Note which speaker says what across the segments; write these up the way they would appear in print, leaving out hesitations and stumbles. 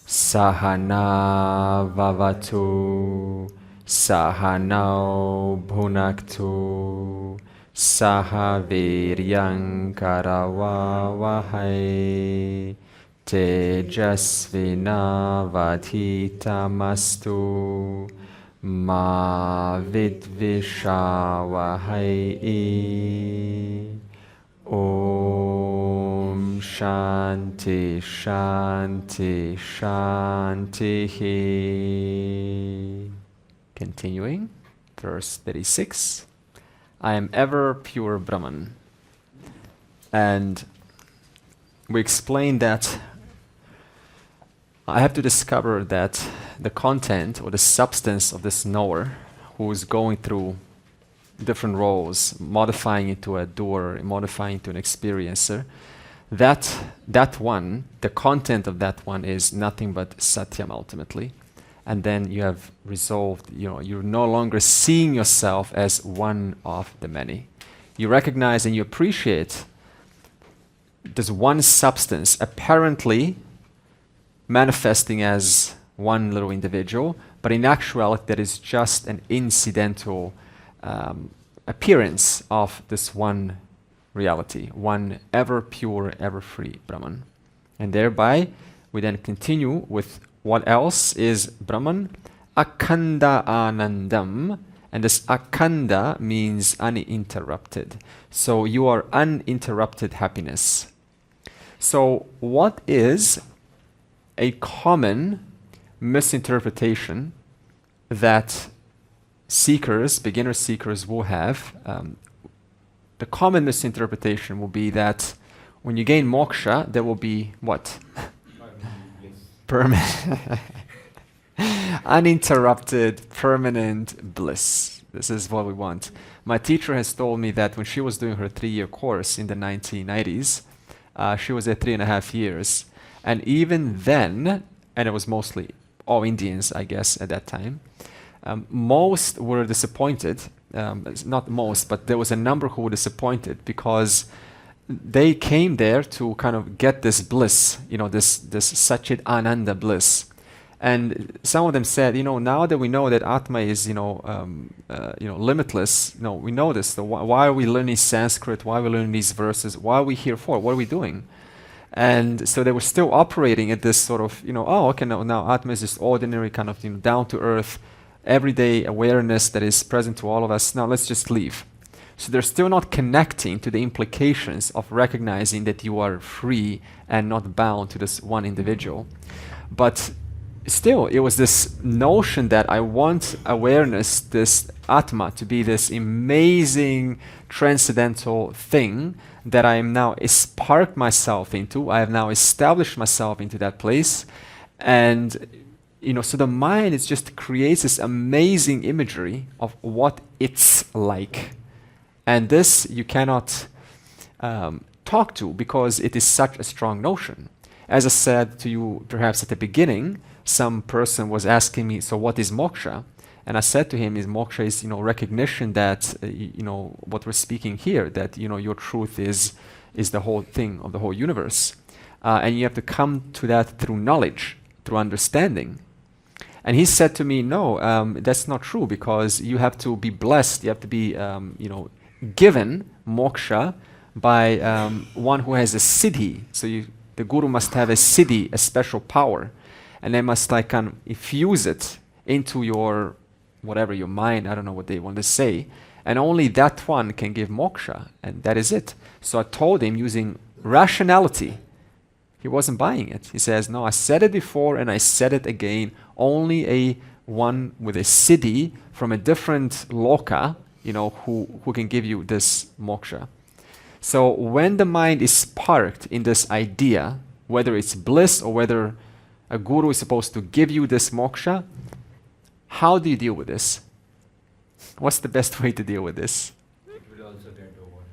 Speaker 1: Sahana vavatu, sahanau bhunaktu, saha viryang karavavahai, tejasvinavadhitamastu, ma vidvishavahai. Om Shanti Shanti Shanti. Continuing, verse 36. I am ever pure Brahman. And we explained that I have to discover that the content or the substance of this knower who is going through different roles, modifying into a doer, modifying into an experiencer, that one, the content of that one is nothing but satyam ultimately. And then you have resolved, you're no longer seeing yourself as one of the many. You recognize and you appreciate this one substance apparently manifesting as one little individual, but in actuality that is just an incidental appearance of this one reality, one ever pure, ever free Brahman. And thereby we then continue with what else is Brahman? Akhanda Anandam. And this Akhanda means uninterrupted. So you are uninterrupted happiness. So what is a common misinterpretation that seekers, beginner seekers will have? The common misinterpretation will be that when you gain moksha, there will be what? Permanent, uninterrupted, permanent bliss. This is what we want. My teacher has told me that when she was doing her 3-year course in the 1990s, she was at 3.5 years. And even then, and it was mostly all Indians, I guess, at that time, most were disappointed. Not most, but there was a number who were disappointed because they came there to kind of get this bliss, this Sat-Cit Ananda bliss. And some of them said, now that we know that Atma is, limitless, we know this. So why are we learning Sanskrit? Why are we learning these verses? Why are we here for? What are we doing? And so they were still operating at this sort of, now Atma is just ordinary kind of, down to earth, everyday awareness that is present to all of us. Now let's just leave. So they're still not connecting to the implications of recognizing that you are free and not bound to this one individual. But still, it was this notion that I want awareness, this Atma, to be this amazing transcendental thing that I am now sparked myself into. I have now established myself into that place. And so the mind is just creates this amazing imagery of what it's like. And this you cannot talk to because it is such a strong notion. As I said to you perhaps at the beginning, some person was asking me, so what is moksha? And I said to him, moksha is recognition that what we're speaking here, that your truth is the whole thing of the whole universe. And you have to come to that through knowledge, through understanding. And he said to me, no, that's not true because you have to be blessed, you have to be given moksha by one who has a siddhi. So the guru must have a siddhi, a special power, and they must kind of infuse it into your whatever, your mind, I don't know what they want to say, and only that one can give moksha, and that is it. So I told him using rationality. He wasn't buying it. He says, no, I said it before and I said it again, only a one with a siddhi from a different loka, who can give you this moksha. So when the mind is sparked in this idea, whether it's bliss or whether a guru is supposed to give you this moksha, how do you deal with this? What's the best way to deal with this?
Speaker 2: It will also get over.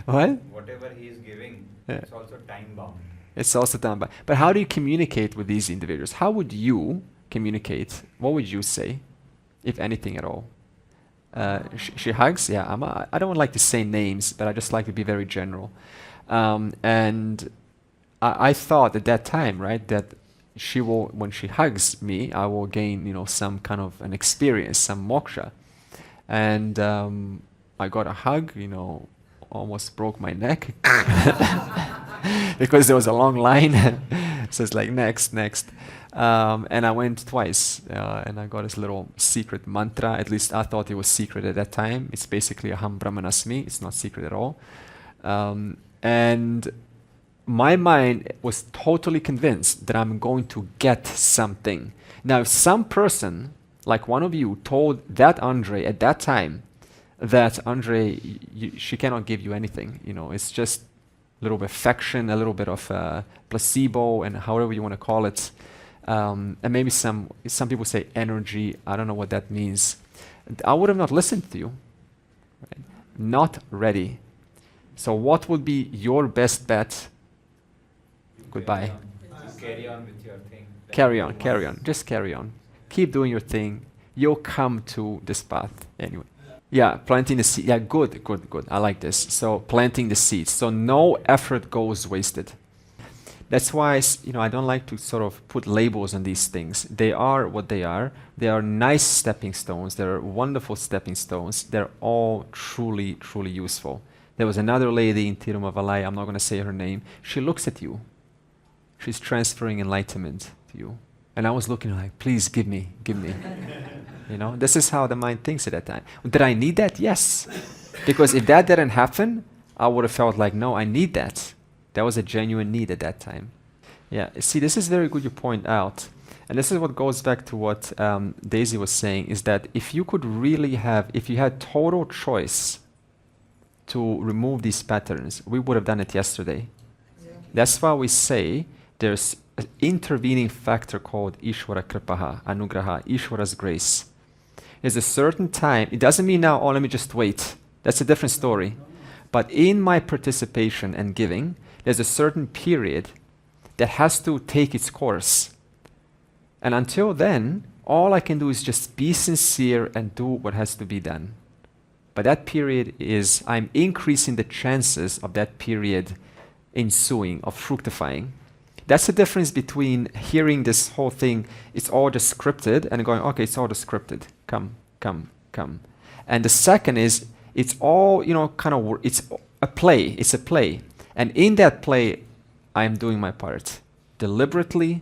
Speaker 1: What?
Speaker 2: Whatever he is giving,
Speaker 1: Yeah.
Speaker 2: it's also time bound.
Speaker 1: It's also done by. But how do you communicate with these individuals? How would you communicate? What would you say, if anything at all? She hugs. Yeah, I don't like to say names, but I just like to be very general. And I thought at that time, right, that she will, when she hugs me, I will gain, some kind of an experience, some moksha. And I got a hug, almost broke my neck because there was a long line. So it's like next. And I went twice, and I got this little secret mantra. At least I thought it was secret at that time. It's basically Aham Brahmanasmi. It's not secret at all. And my mind was totally convinced that I'm going to get something. Now, if some person, like one of you, told that Andre at that time that Andre, she cannot give you anything. It's just a little bit of affection, a little bit of placebo, and however you want to call it. And maybe some people say energy. I don't know what that means. I would have not listened to you. Right? Not ready. So what would be your best bet? Goodbye.
Speaker 2: Carry on with your thing.
Speaker 1: Carry on. Just carry on. Keep doing your thing. You'll come to this path anyway. Yeah, planting the seed. Yeah, good. I like this. So planting the seeds. So no effort goes wasted. That's why I don't like to sort of put labels on these things. They are what they are. They are nice stepping stones. They're wonderful stepping stones. They're all truly, truly useful. There was another lady in Tirumavalai, I'm not going to say her name. She looks at you. She's transferring enlightenment to you. And I was looking like, please give me. This is how the mind thinks at that time. Did I need that? Yes. Because if that didn't happen, I would have felt like, no, I need that. That was a genuine need at that time. Yeah, see, this is very good you point out. And this is what goes back to what Daisy was saying, is that if you had total choice to remove these patterns, we would have done it yesterday. Yeah. That's why we say there's an intervening factor called Ishvara Kripaha, Anugraha, Ishvara's grace. There's a certain time, it doesn't mean now, let me just wait. That's a different story. But in my participation and giving, there's a certain period that has to take its course. And until then, all I can do is just be sincere and do what has to be done. But that period I'm increasing the chances of that period ensuing, of fructifying. That's the difference between hearing this whole thing, it's all just scripted, and going, okay, it's all just scripted. Come. And the second is, it's all, it's a play. And in that play, I'm doing my part. Deliberately,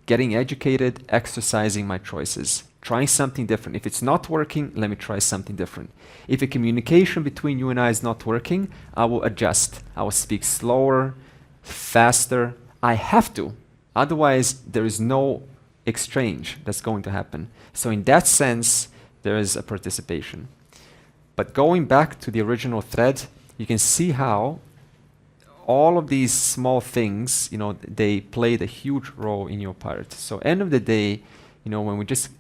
Speaker 1: getting educated, exercising my choices. Trying something different. If it's not working, let me try something different. If a communication between you and I is not working, I will adjust. I will speak slower, faster. I have to. Otherwise, there is no exchange that's going to happen. So in that sense, there is a participation. But going back to the original thread, you can see how all of these small things, they played a huge role in your part. So end of the day, when we just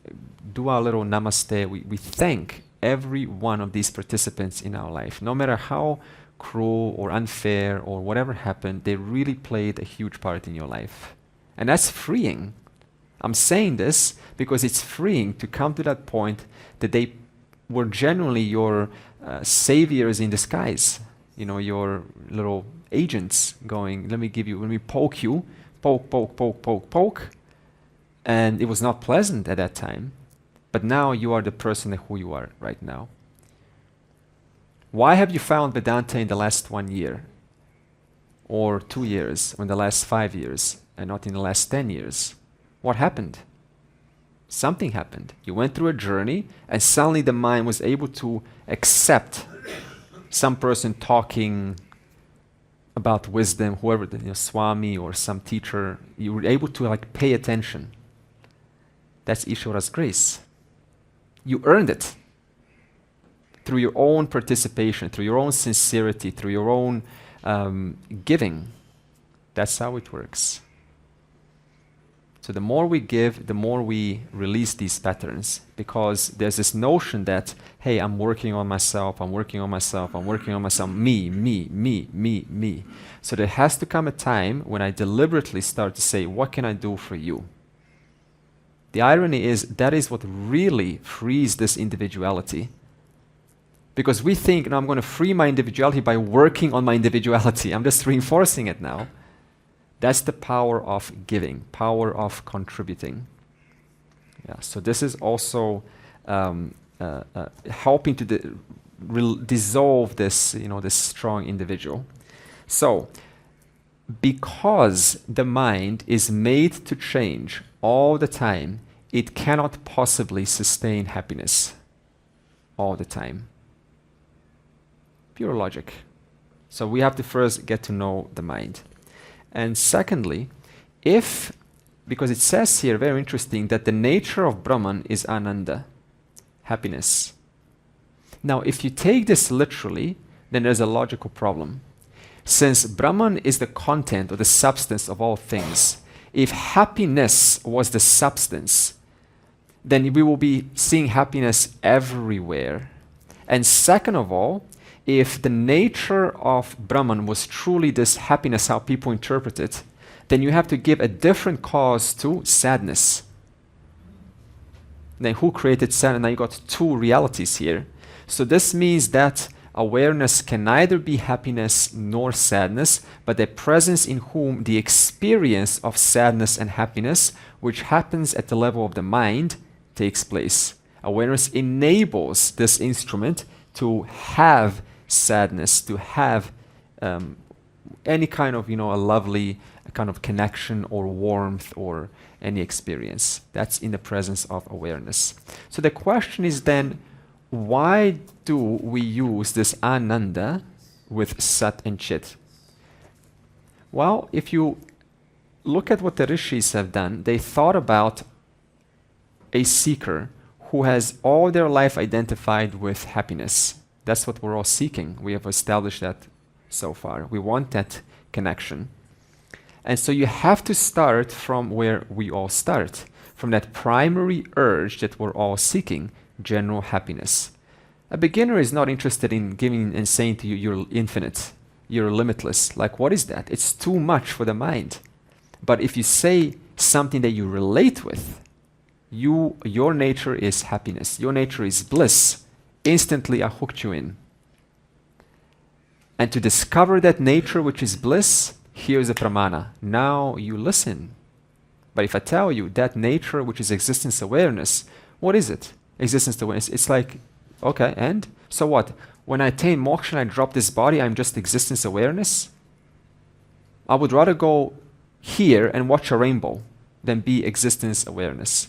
Speaker 1: do our little namaste, we thank every one of these participants in our life. No matter how cruel or unfair or whatever happened, they really played a huge part in your life. And that's freeing. I'm saying this because it's freeing to come to that point that they were genuinely your saviors in disguise. Your little agents going, let me poke you, poke. And it was not pleasant at that time. But now you are the person who you are right now. Why have you found Vedanta in the last 1 year? Or 2 years, or in the last 5 years, and not in the last 10 years? What happened? Something happened. You went through a journey, and suddenly the mind was able to accept some person talking about wisdom, whoever, Swami or some teacher. You were able to pay attention. That's Ishvara's grace. You earned it through your own participation, through your own sincerity, through your own giving. That's how it works. So the more we give, the more we release these patterns, because there's this notion that, hey, I'm working on myself, me. So there has to come a time when I deliberately start to say, what can I do for you? The irony is that is what really frees this individuality. Because we think, no, I'm going to free my individuality by working on my individuality. I'm just reinforcing it now. That's the power of giving, power of contributing. Yeah, so this is also helping to dissolve this, this strong individual. So, because the mind is made to change all the time, it cannot possibly sustain happiness all the time. Pure logic. So we have to first get to know the mind. And secondly, because it says here, very interesting, that the nature of Brahman is Ananda, happiness. Now, if you take this literally, then there's a logical problem. Since Brahman is the content or the substance of all things, if happiness was the substance, then we will be seeing happiness everywhere. And second of all, if the nature of Brahman was truly this happiness, how people interpret it, then you have to give a different cause to sadness. Then who created sadness? Now you got two realities here. So this means that awareness can neither be happiness nor sadness, but a presence in whom the experience of sadness and happiness, which happens at the level of the mind, takes place. Awareness enables this instrument to have sadness, to have any kind of, a lovely kind of connection or warmth or any experience. That's in the presence of awareness. So the question is then, why do we use this Ananda with Sat and Chit? Well, if you look at what the rishis have done, they thought about a seeker who has all their life identified with happiness. That's what we're all seeking. We have established that so far. We want that connection. And so you have to start from where we all start, from that primary urge that we're all seeking, general happiness. A beginner is not interested in giving and saying to you, you're infinite, you're limitless. Like, what is that? It's too much for the mind. But if you say something that you relate with, your nature is happiness, your nature is bliss, instantly I hooked you in. And to discover that nature which is bliss, here's the pramana. Now you listen. But if I tell you that nature which is existence awareness, what is it? Existence awareness. It's like, okay, and? So what? When I attain moksha and I drop this body, I'm just existence awareness? I would rather go here and watch a rainbow than be existence awareness.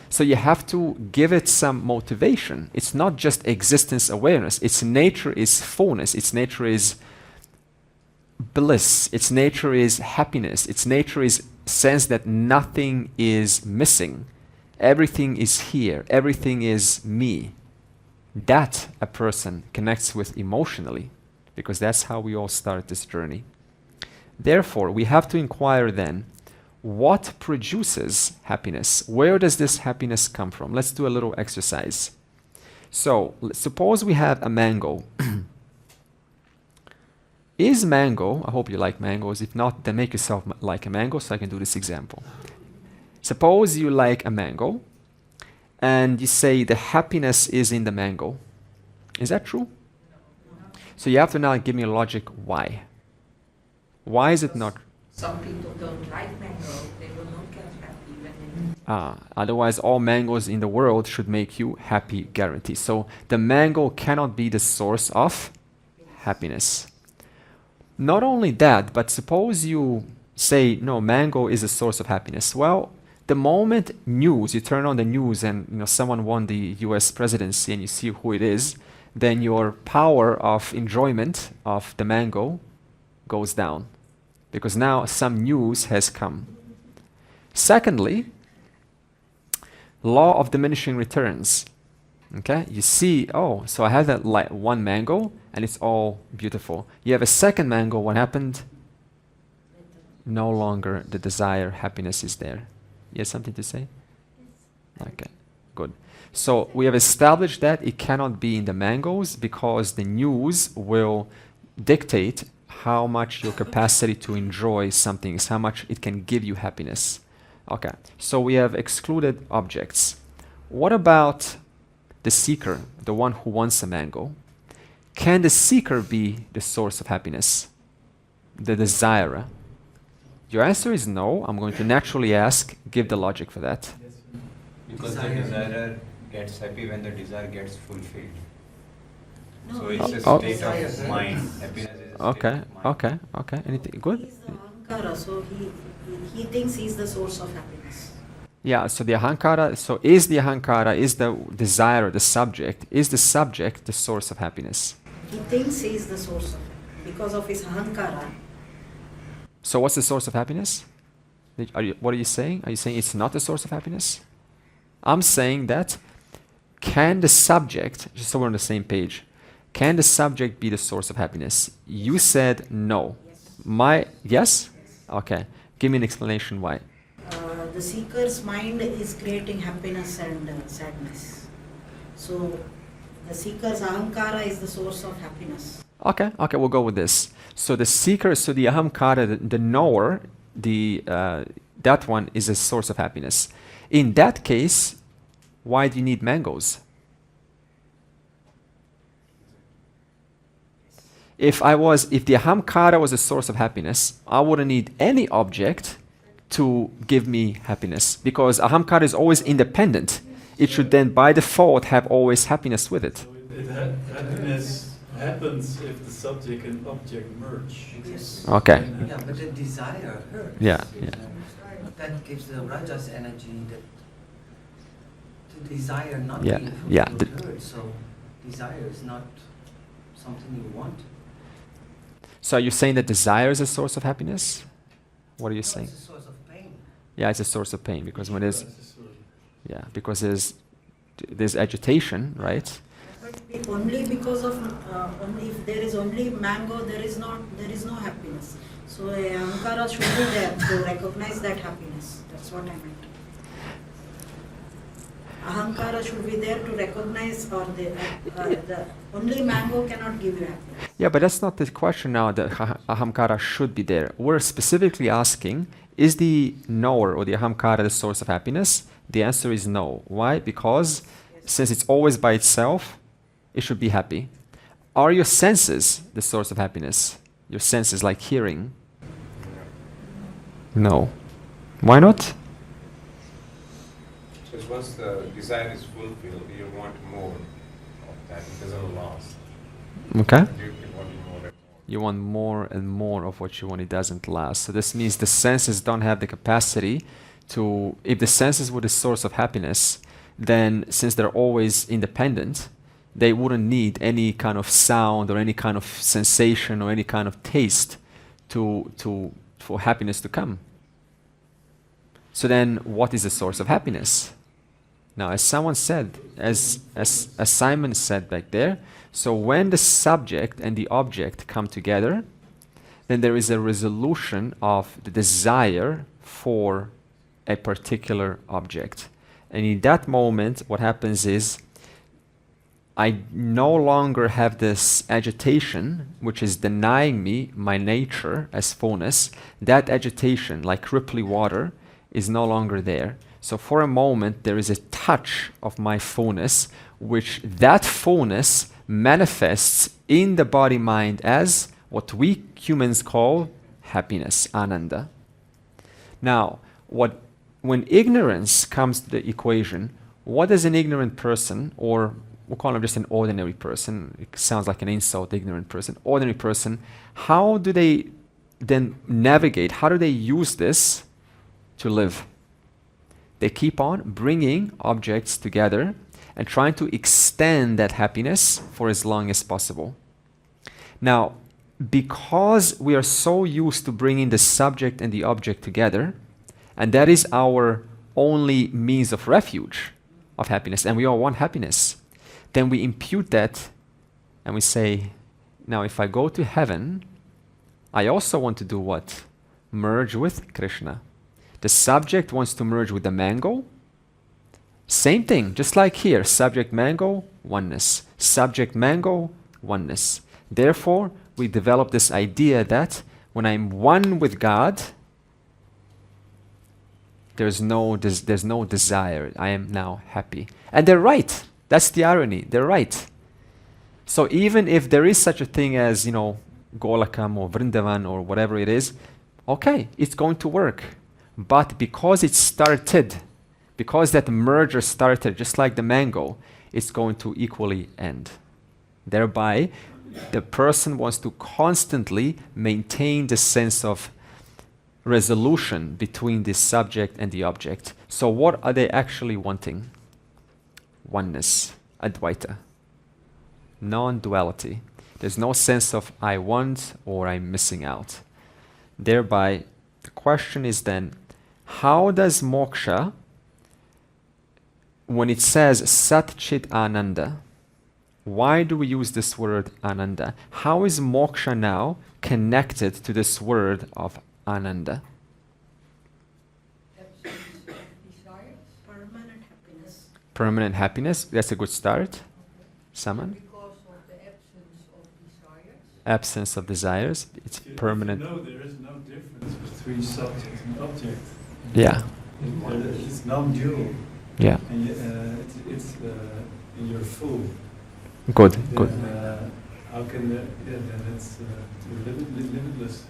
Speaker 1: So you have to give it some motivation. It's not just existence awareness. Its nature is fullness. Its nature is bliss. Its nature is happiness. Its nature is sense that nothing is missing. Everything is here. Everything is me. That a person connects with emotionally, because that's how we all start this journey. Therefore, we have to inquire then, what produces happiness? Where does this happiness come from? Let's do a little exercise. So, suppose we have a mango. Is mango, I hope you like mangoes, if not, then make yourself like a mango so I can do this example. Suppose you like a mango, and you say the happiness is in the mango. Is that true? So you have to now give me a logic why. Why is it not?
Speaker 3: Some people don't like mango, they will not get happy when they
Speaker 1: Otherwise all mangoes in the world should make you happy, guaranteed. So the mango cannot be the source of happiness. Not only that, but suppose you say, no, mango is a source of happiness. Well, the moment you turn on the news and someone won the US presidency and you see who it is, then your power of enjoyment of the mango goes down, because now some news has come. Secondly, law of diminishing returns. Okay, you see, oh, so I have that one mango and it's all beautiful. You have a second mango, what happened? No longer the desire, happiness is there. You have something to say? Okay, good. So we have established that it cannot be in the mangoes because the news will dictate how much your capacity to enjoy something is, how much it can give you happiness. Okay, so we have excluded objects. What about the seeker, the one who wants a mango? Can the seeker be the source of happiness? The desirer? Your answer is no. I'm going to naturally ask, give the logic for that.
Speaker 2: Because the desirer gets happy when the desire gets fulfilled.
Speaker 4: No,
Speaker 2: So it's a
Speaker 1: Oh.
Speaker 2: state of mind. Happiness is a state
Speaker 1: Okay,
Speaker 2: of mind.
Speaker 1: okay. Anything good?
Speaker 4: He's the ahankara, so he thinks he's the source of happiness.
Speaker 1: Yeah, so the ahankara, so is the ahankara, is the desire, the subject, is the subject the source of happiness?
Speaker 4: He thinks he is the source of happiness because of his ahankara.
Speaker 1: So what's the source of happiness? What are you saying? Are you saying it's not the source of happiness? I'm saying that can the subject, just so we're on the same page, can the subject be the source of happiness? You said no.
Speaker 4: Yes.
Speaker 1: Yes?
Speaker 4: Yes.
Speaker 1: Okay. Give me an explanation why.
Speaker 4: The seeker's mind is creating happiness and sadness. So the seeker's ahankara is the source of happiness.
Speaker 1: Okay, we'll go with this. So the seeker, so the ahamkara, the knower, that one is a source of happiness. In that case, why do you need mangoes? If the ahamkara was a source of happiness, I wouldn't need any object to give me happiness, because ahamkara is always independent. It should then by default have always happiness with it.
Speaker 5: Happiness happens if the subject and object merge.
Speaker 4: Yes.
Speaker 1: Okay.
Speaker 6: Yeah, but the desire hurts.
Speaker 1: Yeah.
Speaker 6: That gives the rajas energy that the desire not
Speaker 1: Yeah,
Speaker 6: being
Speaker 1: yeah,
Speaker 6: fulfilled
Speaker 1: the-
Speaker 6: hurts. So desire is not something you want.
Speaker 1: So are you saying that desire is a source of happiness? What are you
Speaker 6: No,
Speaker 1: saying?
Speaker 6: it's a source of pain.
Speaker 1: Yeah, it's a source of pain, because when there's
Speaker 5: That's the sort of-
Speaker 1: yeah, because there's agitation, right?
Speaker 4: But only because of only if there is only mango, there is no happiness. So ahankara should be there to recognize that happiness. That's what I meant. Ahankara should be there to recognize, or the only mango cannot give you happiness.
Speaker 1: Yeah, but that's not the question now, that ahamkara should be there. We're specifically asking, is the knower or the ahamkara the source of happiness? The answer is no. Why? Because since it's always by itself, it should be happy. Are your senses the source of happiness? Your senses, like hearing? No. Why not?
Speaker 7: Because once the desire is fulfilled, you want more of that. It doesn't last.
Speaker 1: Okay.
Speaker 7: You keep wanting more and more.
Speaker 1: You want more and more of what you want, it doesn't last. So this means the senses don't have the capacity to, if the senses were the source of happiness, then since they're always independent, they wouldn't need any kind of sound or any kind of sensation or any kind of taste for happiness to come. So then what is the source of happiness? Now, as someone said, as Simon said back there, so when the subject and the object come together, then there is a resolution of the desire for a particular object. And in that moment, what happens is, I no longer have this agitation, which is denying me my nature as fullness. That agitation, like ripply water, is no longer there. So for a moment, there is a touch of my fullness, which that fullness manifests in the body-mind as what we humans call happiness, Ananda. Now, when ignorance comes to the equation, what does an ignorant person, or we'll call him just an ordinary person, it sounds like an insult, ignorant person, ordinary person, how do they then navigate, how do they use this to live? They keep on bringing objects together and trying to extend that happiness for as long as possible. Now, because we are so used to bringing the subject and the object together, and that is our only means of refuge of happiness, and we all want happiness, then we impute that and we say, now if I go to heaven, I also want to do what? Merge with Krishna. The subject wants to merge with the mango. Same thing, just like here, subject mango, oneness. Subject mango, oneness. Therefore, we develop this idea that when I'm one with God, there's no desire. I am now happy. And they're right. That's the irony. They're right. So even if there is such a thing as, Golakam or Vrindavan or whatever it is, Okay, it's going to work. But because it started, because that merger started just like the mango, it's going to equally end. Thereby, the person wants to constantly maintain the sense of resolution between the subject and the object. So what are they actually wanting? Oneness, advaita, non-duality. There's no sense of I want or I'm missing out. Thereby, the question is then, how does moksha, when it says Sat-Cit Ananda, why do we use this word Ananda? How is moksha now connected to this word of Ananda?
Speaker 3: Absence of desires.
Speaker 4: Permanent happiness.
Speaker 1: Permanent happiness, that's a good start. Saman?
Speaker 3: Because of the absence of desires.
Speaker 1: Absence of desires, it's permanent.
Speaker 5: No, there is no difference between subject and object.
Speaker 1: Yeah,
Speaker 5: It's non-dual.
Speaker 1: yeah,
Speaker 5: And you're full.
Speaker 1: good,
Speaker 5: Then,
Speaker 1: good,
Speaker 5: how can then it's limitless.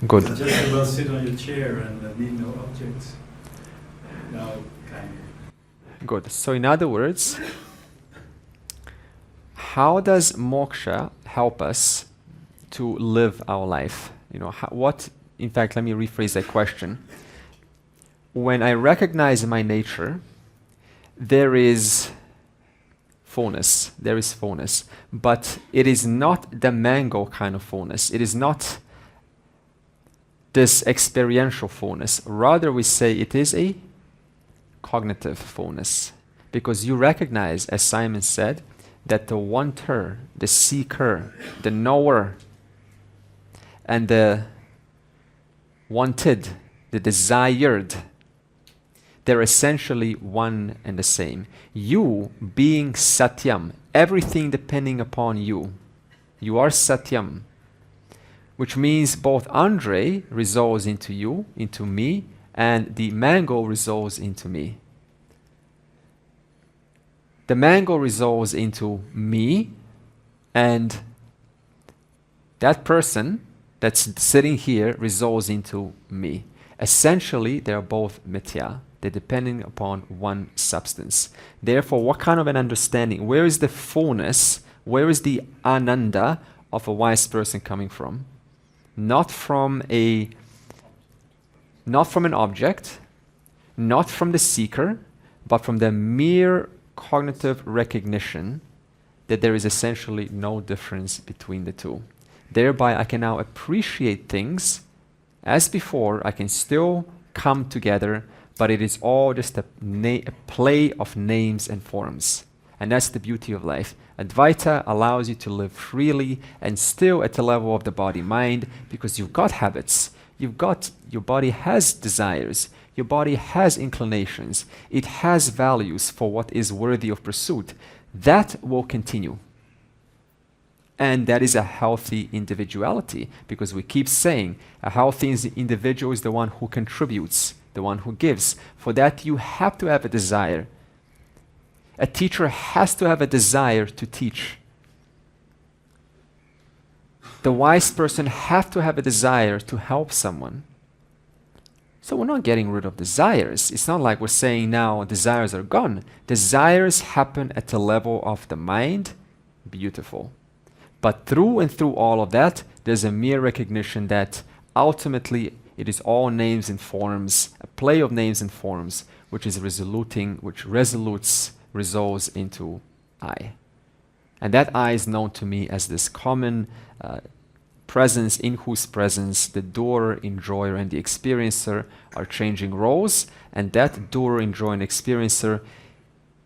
Speaker 1: good.
Speaker 5: You just about sit on your chair and need no objects. No, kind of.
Speaker 1: Good. So in other words, how does moksha help us to live our life? You know, in fact, let me rephrase that question. When I recognize my nature, there is fullness, but it is not the mango kind of fullness. It is not this experiential fullness. Rather, we say it is a cognitive fullness, because you recognize, as Simon said, that the wanter, the seeker, the knower, and the wanted, the desired, they're essentially one and the same. You being Satyam, everything depending upon you. You are Satyam, which means both Andre resolves into you, into me, and the mango resolves into me. The mango resolves into me, and that person that's sitting here resolves into me. Essentially, they are both mithya. They're depending upon one substance. Therefore, what kind of an understanding? Where is the fullness? Where is the Ananda of a wise person coming from? Not from an object, not from the seeker, but from the mere cognitive recognition that there is essentially no difference between the two. Thereby, I can now appreciate things as before. I can still come together, but it is all just a play of names and forms. And that's the beauty of life. Advaita allows you to live freely and still at the level of the body-mind, because you've got habits. Your body has desires. Your body has inclinations. It has values for what is worthy of pursuit. That will continue. And that is a healthy individuality, because we keep saying a healthy individual is the one who contributes, the one who gives. For that, you have to have a desire. A teacher has to have a desire to teach. The wise person has to have a desire to help someone. So we're not getting rid of desires. It's not like we're saying now desires are gone. Desires happen at the level of the mind. Beautiful. But through and through all of that, there's a mere recognition that ultimately it is all names and forms, a play of names and forms, which resolves into I. And that I is known to me as this common presence, in whose presence the doer, enjoyer, and the experiencer are changing roles, and that doer, enjoyer, and experiencer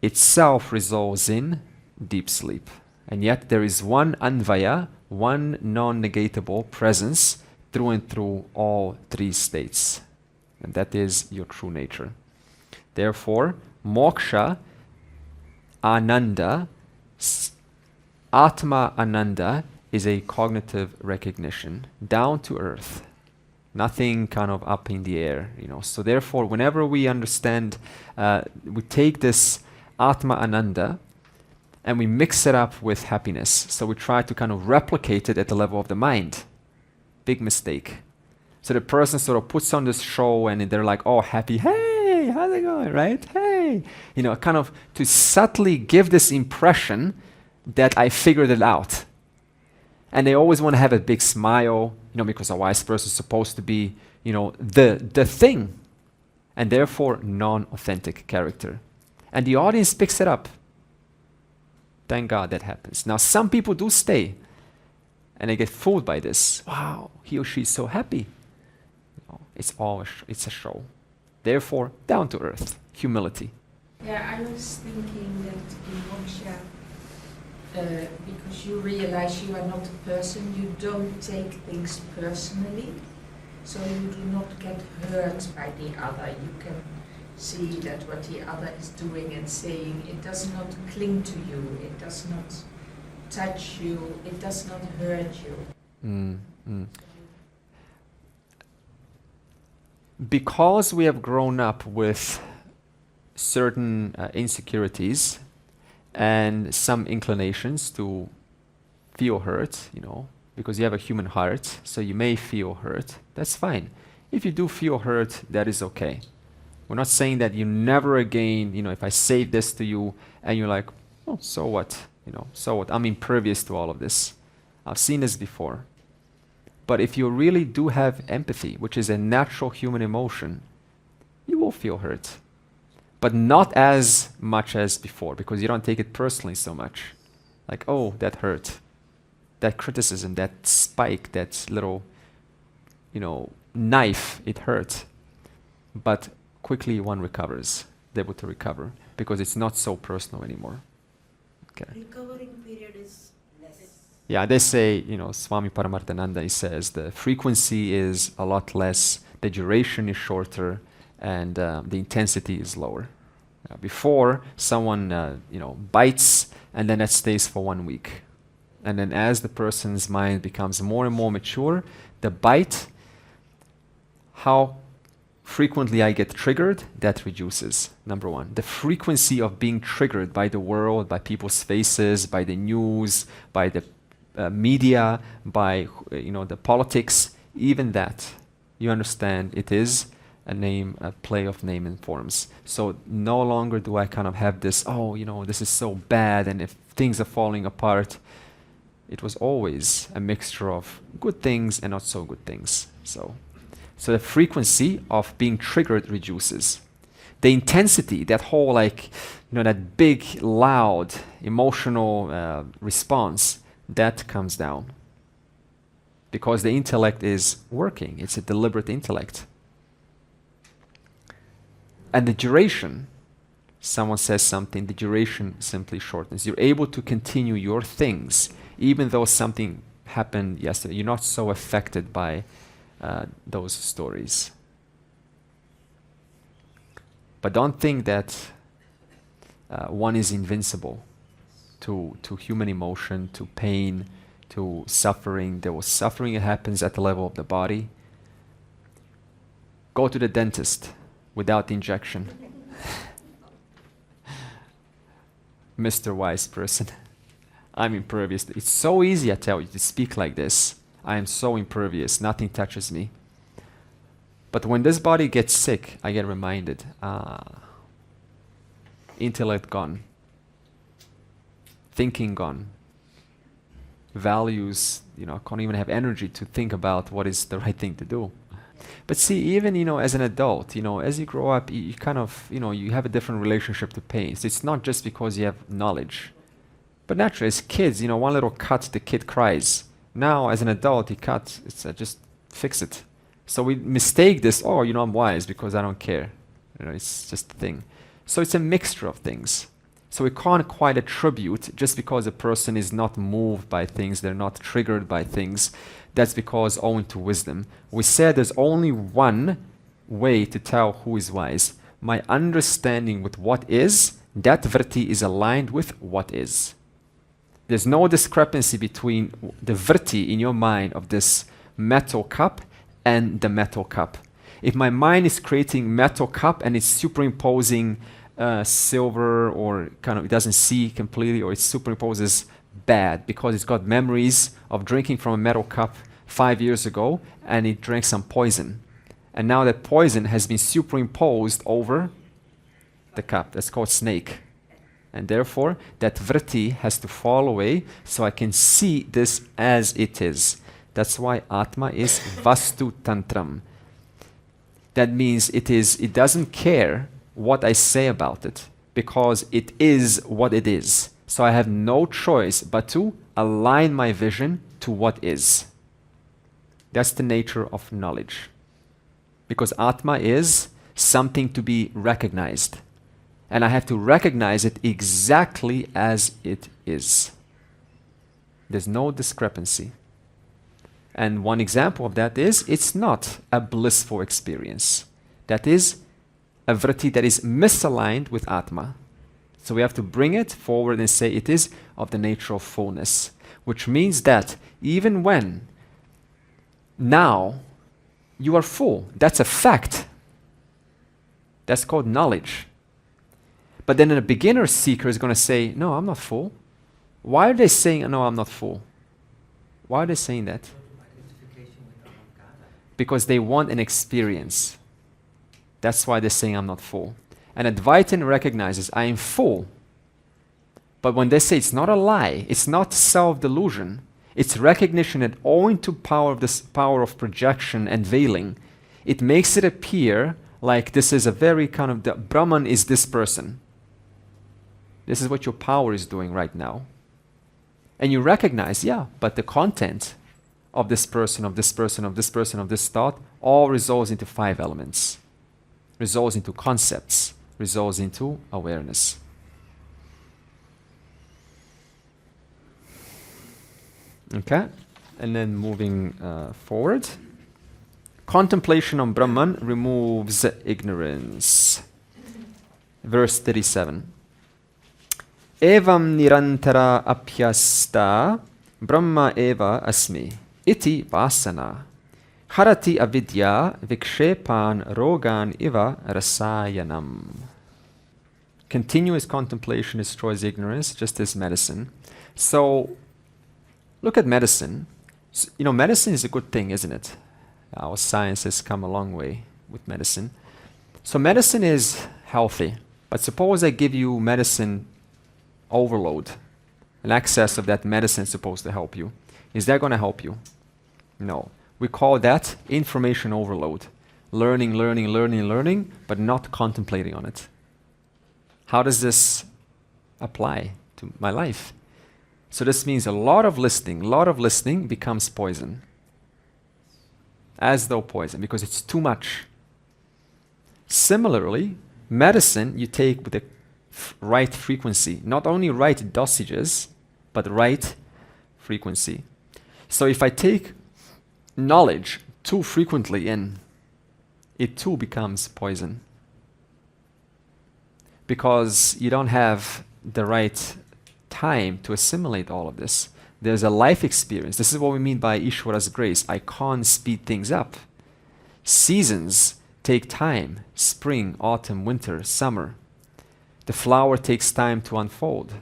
Speaker 1: itself resolves in deep sleep. And yet there is one anvaya, one non-negatable presence through and through all three states. And that is your true nature. Therefore, moksha, Ananda, Atma Ananda is a cognitive recognition, down to earth. Nothing kind of up in the air, So therefore, whenever we understand, we take this Atma Ananda and we mix it up with happiness. So we try to kind of replicate it at the level of the mind. Big mistake. So the person sort of puts on this show and they're like, oh, happy, hey, how's it going, right? Hey, kind of to subtly give this impression that I figured it out. And they always want to have a big smile, because a wise person is supposed to be, the thing, and therefore non-authentic character. And the audience picks it up. Thank God that happens. Now, some people do stay, and they get fooled by this. Wow, he or she is so happy. It's it's a show. Therefore, down to earth, humility.
Speaker 3: Yeah, I was thinking that in moksha, because you realize you are not a person, you don't take things personally, so you do not get hurt by the other. You can see that what the other is doing and saying, it does not cling to you, it does not touch you, it does not hurt you.
Speaker 1: Because we have grown up with certain insecurities and some inclinations to feel hurt, because you have a human heart, so you may feel hurt. That's fine. If you do feel hurt, that is okay. We're not saying that you never again, if I say this to you and you're like, oh, so what? So what? I'm impervious to all of this. I've seen this before. But if you really do have empathy, which is a natural human emotion, you will feel hurt. But not as much as before, because you don't take it personally so much. Like, oh, that hurt. That criticism, that spike, that little, knife, it hurt. But quickly one recovers, able to recover, because it's not so personal anymore. Okay.
Speaker 4: Recovering period is less.
Speaker 1: Yeah, they say, Swami Paramarthananda, he says the frequency is a lot less, the duration is shorter, and the intensity is lower. Before, someone, bites, and then that stays for 1 week. And then as the person's mind becomes more and more mature, the bite, how frequently I get triggered, that reduces, number one. The frequency of being triggered by the world, by people's faces, by the news, by the media, by the politics, even that, you understand, it is a play of name and forms. So no longer do I kind of have this, this is so bad, and if things are falling apart, it was always a mixture of good things and not so good things. So the frequency of being triggered reduces. The intensity, that whole that big, loud, emotional response, that comes down. Because the intellect is working. It's a deliberate intellect. And the duration, someone says something, the duration simply shortens. You're able to continue your things, even though something happened yesterday. You're not so affected by those stories. But don't think that one is invincible to human emotion, to pain, to suffering. There was suffering that happens at the level of the body. Go to the dentist without injection. Mr. Wise Person, I'm impervious. It's so easy, I tell you, to speak like this. I am so impervious, nothing touches me. But when this body gets sick, I get reminded, intellect gone, thinking gone, values, I can't even have energy to think about what is the right thing to do. But see, even, as an adult, as you grow up, you kind of, you have a different relationship to pain. So it's not just because you have knowledge. But naturally, as kids, one little cut, the kid cries. Now, as an adult, he cuts, it's just fix it. So we mistake this, I'm wise because I don't care. It's just a thing. So it's a mixture of things. So we can't quite attribute, just because a person is not moved by things, they're not triggered by things, that's because owing to wisdom. We said there's only one way to tell who is wise. My understanding with what is, that vritti is aligned with what is. There's no discrepancy between the vritti in your mind of this metal cup and the metal cup. If my mind is creating metal cup and it's superimposing silver, or kind of it doesn't see completely, or it superimposes bad because it's got memories of drinking from a metal cup 5 years ago and he drank some poison. And now that poison has been superimposed over the cup. That's called snake. And therefore, that vritti has to fall away so I can see this as it is. That's why Atma is Vastu Tantram. That means it doesn't care what I say about it, because it is what it is. So I have no choice but to align my vision to what is. That's the nature of knowledge. Because Atma is something to be recognized. And I have to recognize it exactly as it is. There's no discrepancy. And one example of that is, it's not a blissful experience. That is a vritti that is misaligned with Atma. So we have to bring it forward and say it is of the nature of fullness. Which means that even when now you are full, that's a fact. That's called knowledge. But then a beginner seeker is going to say, no, I'm not full. Why are they saying, no, I'm not full? Why are they saying that? Because they want an experience. That's why they're saying I'm not full. And Advaitin recognizes I am full. But when they say it's not a lie, it's not self-delusion, it's recognition that owing to this power of projection and veiling, it makes it appear like this is a very kind of, the Brahman is this person. This is what your power is doing right now. And you recognize, yeah, but the content of this person, of this person, of this person, of this thought, all resolves into 5 elements. Resolves into concepts. Resolves into awareness. Okay? And then moving forward. Contemplation on Brahman removes ignorance. Verse 37. Evam nirantara apyasta Brahma eva asmi iti vasana harati avidya vikshepan rogan iva rasayanam. Continuous contemplation destroys ignorance, just as medicine. So, look at medicine. You know, medicine is a good thing, isn't it? Our science has come a long way with medicine. So medicine is healthy. But suppose I give you medicine overload. An excess of that medicine is supposed to help you. Is that going to help you? No. We call that information overload. Learning, learning, learning, learning, but not contemplating on it. How does this apply to my life? So this means a lot of listening becomes poison. As though poison, because it's too much. Similarly, medicine you take with the right frequency. Not only right dosages, but right frequency. So if I take knowledge too frequently in, it too becomes poison. Because you don't have the right time to assimilate all of this. There's a life experience. This is what we mean by Ishwara's grace. I can't speed things up. Seasons take time. Spring, autumn, winter, summer. The flower takes time to unfold.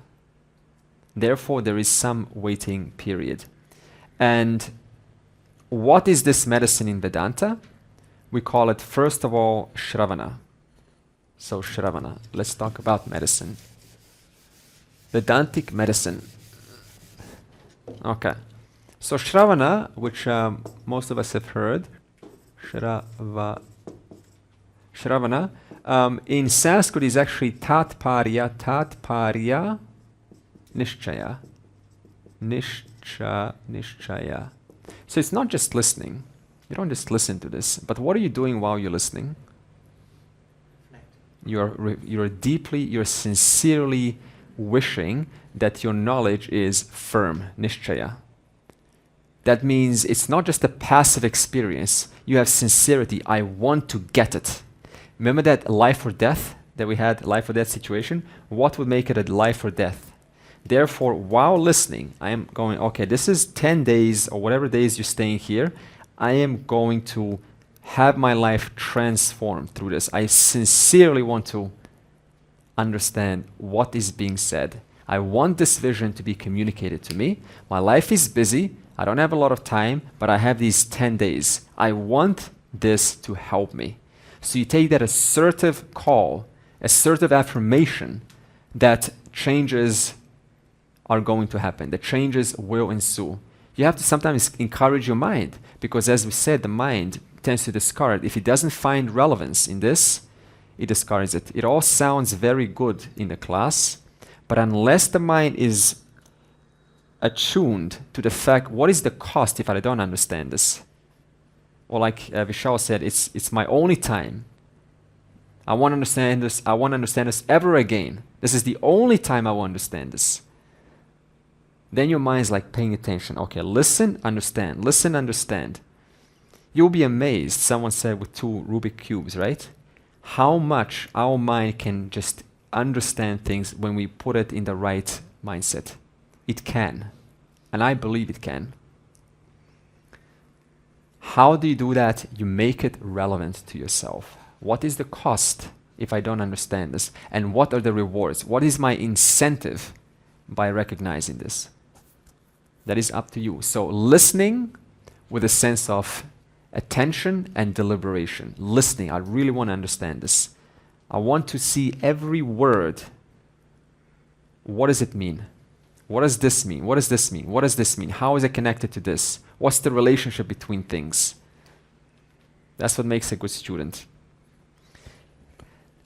Speaker 1: Therefore, there is some waiting period. And what is this medicine in Vedanta? We call it, first of all, Shravana. So Shravana. Let's talk about medicine. Vedantic medicine. Okay. So Shravana, which most of us have heard, Shravana, in Sanskrit is actually Tatparya, Nishchaya. Nishchaya. So it's not just listening. You don't just listen to this. But what are you doing while you're listening? You're sincerely wishing that your knowledge is firm, nishchaya. That means it's not just a passive experience. You have sincerity. I want to get it. Remember that life or death that we had, life or death situation? What would make it a life or death? Therefore, while listening, I am going, okay, this is 10 days or whatever days you're staying here. I am going to have my life transformed through this. I sincerely want to understand what is being said. I want this vision to be communicated to me. My life is busy. I don't have a lot of time, but I have these 10 days. I want this to help me. So you take that assertive call, assertive affirmation that changes are going to happen, that changes will ensue. You have to sometimes encourage your mind, because as we said, the mind tends to discard. If it doesn't find relevance in this, it discards it. It all sounds very good in the class, but unless the mind is attuned to the fact, what is the cost if I don't understand this? Or like Vishal said, it's my only time. I want to understand this. I want to understand this ever again. This is the only time I will understand this. Then your mind's like paying attention. Okay, listen, understand. Listen, understand. You'll be amazed, someone said with 2 Rubik cubes, right? How much our mind can just understand things when we put it in the right mindset. It can. And I believe it can. How do you do that? You make it relevant to yourself. What is the cost if I don't understand this? And what are the rewards? What is my incentive by recognizing this? That is up to you. So listening with a sense of attention and deliberation. Listening, I really want to understand this. I want to see every word. What does it mean? What does this mean? What does this mean? What does this mean? How is it connected to this? What's the relationship between things? That's what makes a good student.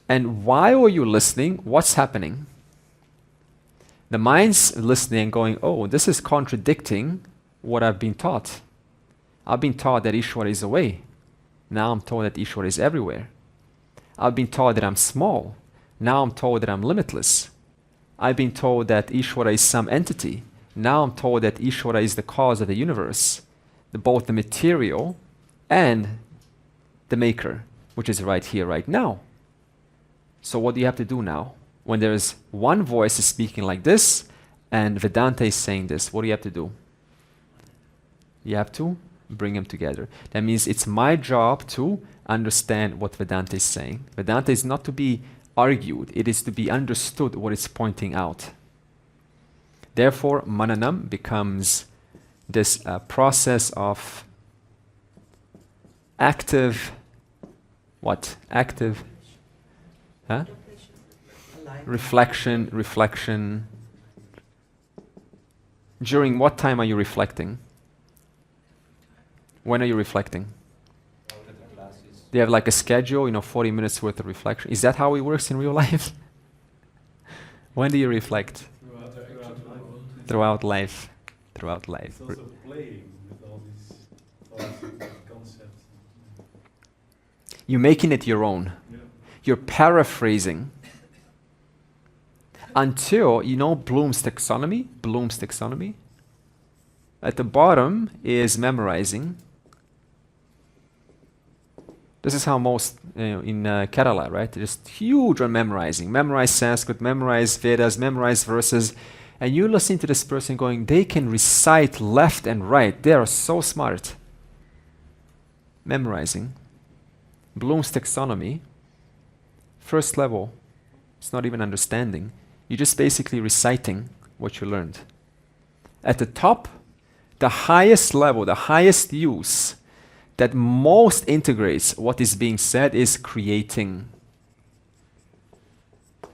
Speaker 1: And while you're listening, what's happening? The mind's listening and going, oh, this is contradicting what I've been taught. I've been taught that Ishvara is away. Now I'm told that Ishvara is everywhere. I've been taught that I'm small. Now I'm told that I'm limitless. I've been told that Ishvara is some entity. Now I'm told that Ishvara is the cause of the universe, both the material and the maker, which is right here, right now. So what do you have to do now? When there is one voice is speaking like this, and Vedanta is saying this, what do you have to do? You have to bring them together. That means it's my job to understand what Vedanta is saying. Vedanta is not to be argued, it is to be understood what it's pointing out. Therefore, mananam becomes this process of active, what? Active, huh? Reflection. During what time are you reflecting? When are you reflecting?
Speaker 2: After the classes.
Speaker 1: Do you have like a schedule, 40 minutes worth of reflection? Is that how it works in real life? When do you reflect? Throughout life. Throughout life.
Speaker 5: It's also playing with all these thoughts and concepts.
Speaker 1: You're making it your own.
Speaker 5: Yeah.
Speaker 1: You're paraphrasing. Until, Bloom's taxonomy? At the bottom is memorizing. This is how most, in Kerala, right? Just huge on memorizing. Memorize Sanskrit, memorize Vedas, memorize verses. And you listen to this person going, they can recite left and right. They are so smart. Memorizing. Bloom's taxonomy. First level. It's not even understanding. You're just basically reciting what you learned. At the top, the highest level, the highest use that most integrates what is being said is creating.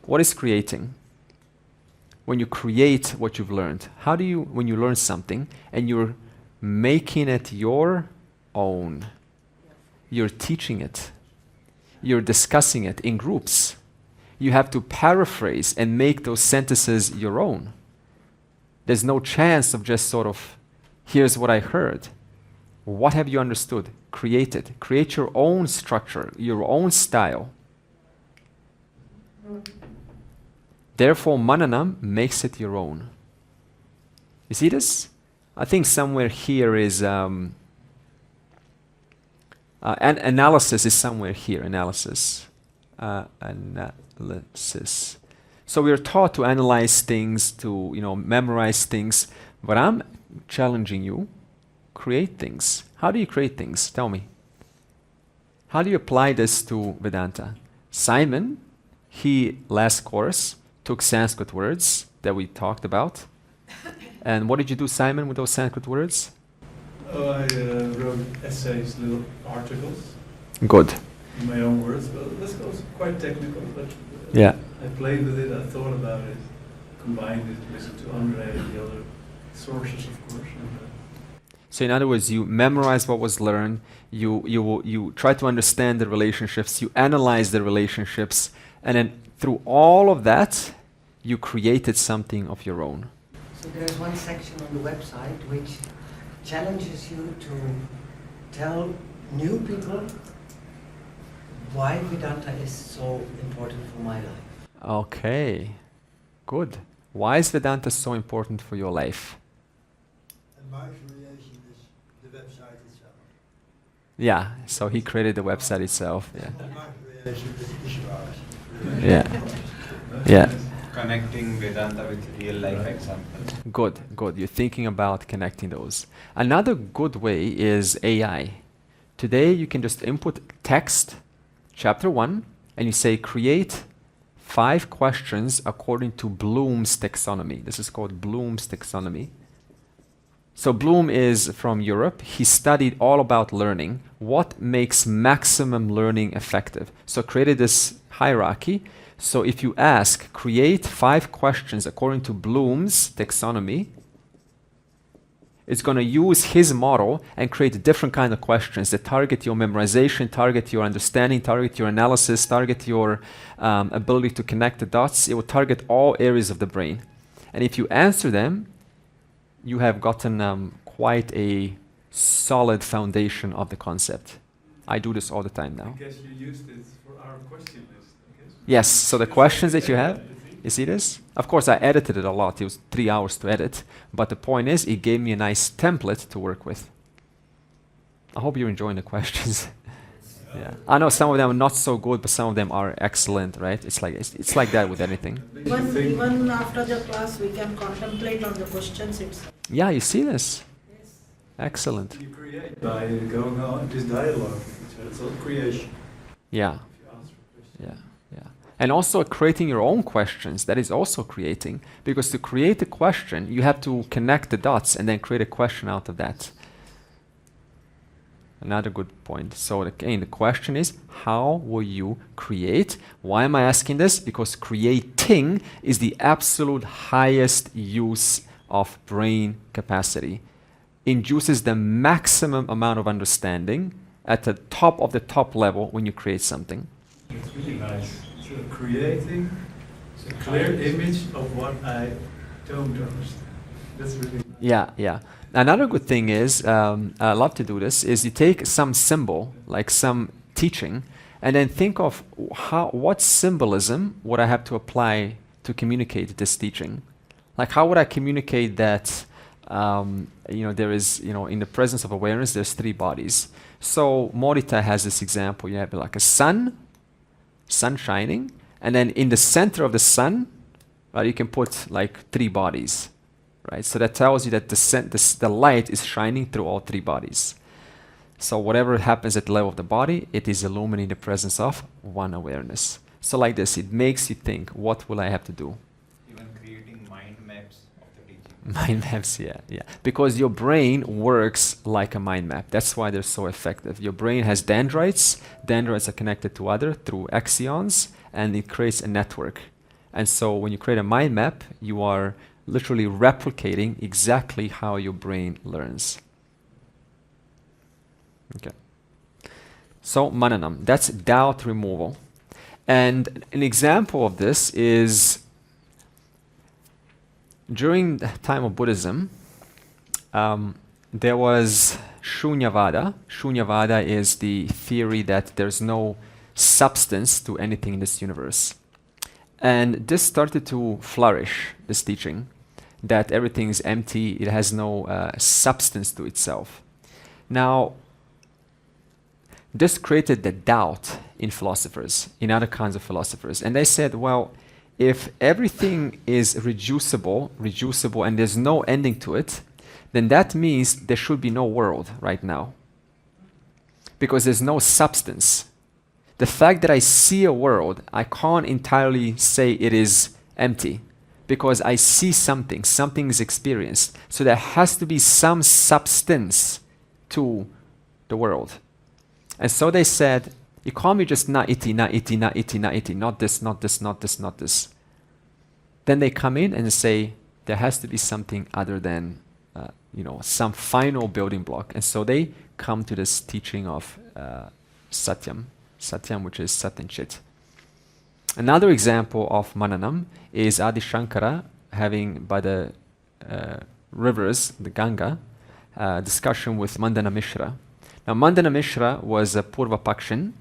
Speaker 1: What is creating? When you create what you've learned, when you learn something and you're making it your own, you're teaching it, you're discussing it in groups. You have to paraphrase and make those sentences your own. There's no chance of just sort of, here's what I heard. What have you understood? Create it. Create your own structure, your own style. Therefore, mananam makes it your own. You see this? I think somewhere here is, an analysis is somewhere here, analysis. So we are taught to analyze things, to memorize things, but I'm challenging you, create things. How do you create things? Tell me. How do you apply this to Vedanta? Simon, last course, took Sanskrit words that we talked about. And what did you do, Simon, with those Sanskrit words?
Speaker 5: Oh, I wrote essays, little articles,
Speaker 1: Good.
Speaker 5: in my own words. Well, this goes quite technical, but
Speaker 1: Yeah.
Speaker 5: I played with it, I thought about it, combined it, listened to Andre and the other sources, of course. And,
Speaker 1: So in other words, you memorize what was learned, you try to understand the relationships, you analyze the relationships, and then through all of that, you created something of your own.
Speaker 6: So there's one section on the website which challenges you to tell new people why Vedanta is so important for my life.
Speaker 1: Okay, good. Why is Vedanta so important for your life?
Speaker 8: And my creation is the website itself.
Speaker 1: Yeah, so he created the website itself. Yeah.
Speaker 8: And my creation is Ishvara's.
Speaker 1: Yeah.
Speaker 5: that's
Speaker 1: Yeah.
Speaker 5: nice.
Speaker 2: Connecting Vedanta with real life examples.
Speaker 1: Good, good. You're thinking about connecting those. Another good way is AI. Today you can just input text, chapter 1, and you say create 5 questions according to Bloom's taxonomy. This is called Bloom's taxonomy. So Bloom is from Europe. He studied all about learning. What makes maximum learning effective? So created this hierarchy. So if you ask, create 5 questions according to Bloom's taxonomy, it's going to use his model and create different kind of questions that target your memorization, target your understanding, target your analysis, target your ability to connect the dots. It will target all areas of the brain. And if you answer them, you have gotten quite a solid foundation of the concept. I do this all the time now.
Speaker 5: I guess you used it for our question list, I guess.
Speaker 1: Yes, so the questions that you have, you see this? Of course, I edited it a lot. It was 3 hours to edit. But the point is, it gave me a nice template to work with. I hope you're enjoying the questions. Yeah, I know some of them are not so good, but some of them are excellent, right? It's like that with anything.
Speaker 4: Even after the class, we can contemplate on the questions itself.
Speaker 1: Yeah, you see this?
Speaker 4: Yes.
Speaker 1: Excellent.
Speaker 5: You create by going on this dialogue. So it's all creation.
Speaker 1: Yeah,
Speaker 5: If you answer questions.
Speaker 1: yeah, yeah. And also creating your own questions, that is also creating. Because to create a question, you have to connect the dots and then create a question out of that. Another good point. So again, the question is, how will you create? Why am I asking this? Because creating is the absolute highest use of brain capacity. Induces the maximum amount of understanding at the top of the top level when you create something.
Speaker 5: It's really nice. So creating a clear image of what I don't understand. That's really nice.
Speaker 1: Yeah, yeah. Another good thing is, I love to do this, is you take some symbol, like some teaching, and then think of what symbolism would I have to apply to communicate this teaching. Like how would I communicate that, there is, in the presence of awareness, there's 3 bodies. So Morita has this example. You have like a sun shining, and then in the center of the sun, you can put like 3 bodies. Right, so that tells you that the light is shining through all 3 bodies. So whatever happens at the level of the body, it is illuminating the presence of one awareness. So like this, it makes you think, what will I have to do?
Speaker 2: Even creating mind maps of the teaching.
Speaker 1: Mind maps, yeah. Because your brain works like a mind map. That's why they're so effective. Your brain has dendrites. Dendrites are connected to other through axons, and it creates a network. And so when you create a mind map, you are literally replicating exactly how your brain learns. Okay. So mananam, that's doubt removal. And an example of this is during the time of Buddhism, there was Shunyavada. Shunyavada is the theory that there's no substance to anything in this universe. And this started to flourish, this teaching, that everything is empty, it has no substance to itself. Now, this created the doubt in philosophers, in other kinds of philosophers. And they said, well, if everything is reducible, and there's no ending to it, then that means there should be no world right now. Because there's no substance. The fact that I see a world, I can't entirely say it is empty. Because I see something is experienced. So there has to be some substance to the world. And so they said, you can't be just na iti, na iti, na iti, na iti, not this, not this, not this, not this. Then they come in and say, there has to be something other than, some final building block. And so they come to this teaching of Satyam, which is Sat and Chit. Another example of Mananam is Adi Shankara having by the rivers, the Ganga, discussion with Mandana Mishra. Now Mandana Mishra was a Purva Pakshin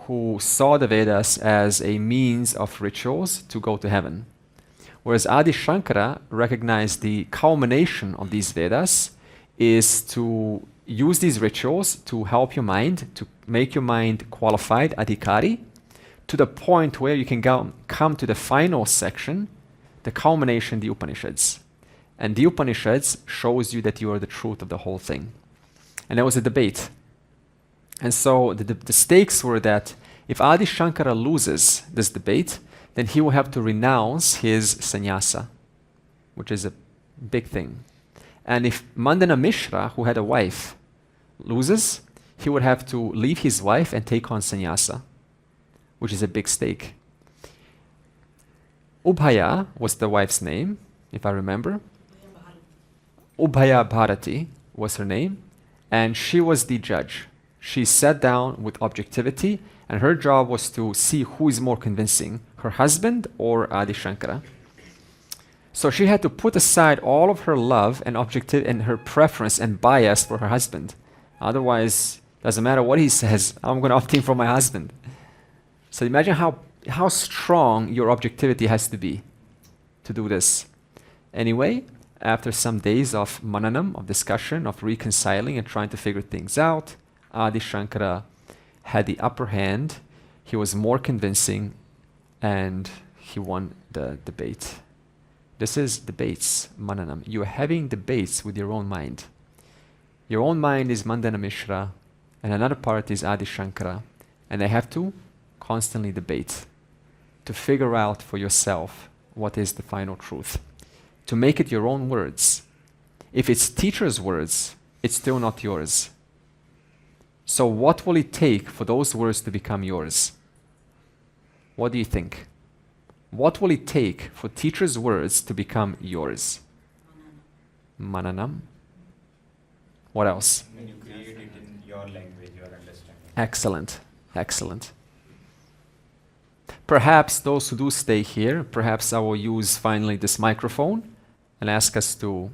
Speaker 1: who saw the Vedas as a means of rituals to go to heaven. Whereas Adi Shankara recognized the culmination of these Vedas is to use these rituals to help your mind, to make your mind qualified, adhikari, to the point where you can come to the final section, the culmination, the Upanishads. And the Upanishads shows you that you are the truth of the whole thing. And there was a debate. And so the stakes were that if Adi Shankara loses this debate, then he will have to renounce his sannyasa, which is a big thing. And if Mandana Mishra, who had a wife, loses, he would have to leave his wife and take on sannyasa, which is a big stake. Ubhaya was the wife's name, if I remember. Ubhaya Bharati was her name, and she was the judge. She sat down with objectivity, and her job was to see who is more convincing, her husband or Adi Shankara. So she had to put aside all of her love and and her preference and bias for her husband. Otherwise, doesn't matter what he says, I'm going to opt in for my husband. So imagine how strong your objectivity has to be to do this. Anyway, after some days of mananam, of discussion, of reconciling and trying to figure things out, Adi Shankara had the upper hand. He was more convincing, and he won the debate. This is debates, mananam. You are having debates with your own mind. Your own mind is Mandana Mishra, and another part is Adi Shankara, and they have to constantly debate to figure out for yourself what is the final truth, to make it your own words. If it's teacher's words, it's still not yours. So what will it take for those words to become yours? What do you think? What will it take for teacher's words to become yours? Mananam. What else?
Speaker 2: When you create it in your language, your understanding.
Speaker 1: Excellent, excellent. Perhaps those who do stay here, perhaps I will use finally this microphone and ask us to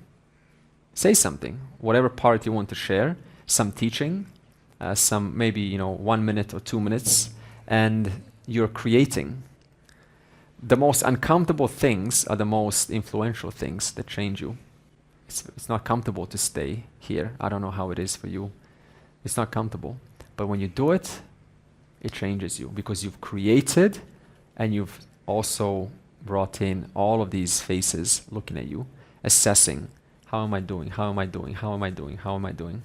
Speaker 1: say something, whatever part you want to share, some teaching, some maybe 1 minute or 2 minutes, and you're creating. The most uncomfortable things are the most influential things that change you. It's not comfortable to stay here. I don't know how it is for you. It's not comfortable. But when you do it, it changes you because you've created and you've also brought in all of these faces looking at you, assessing, how am I doing? How am I doing? How am I doing? How am I doing?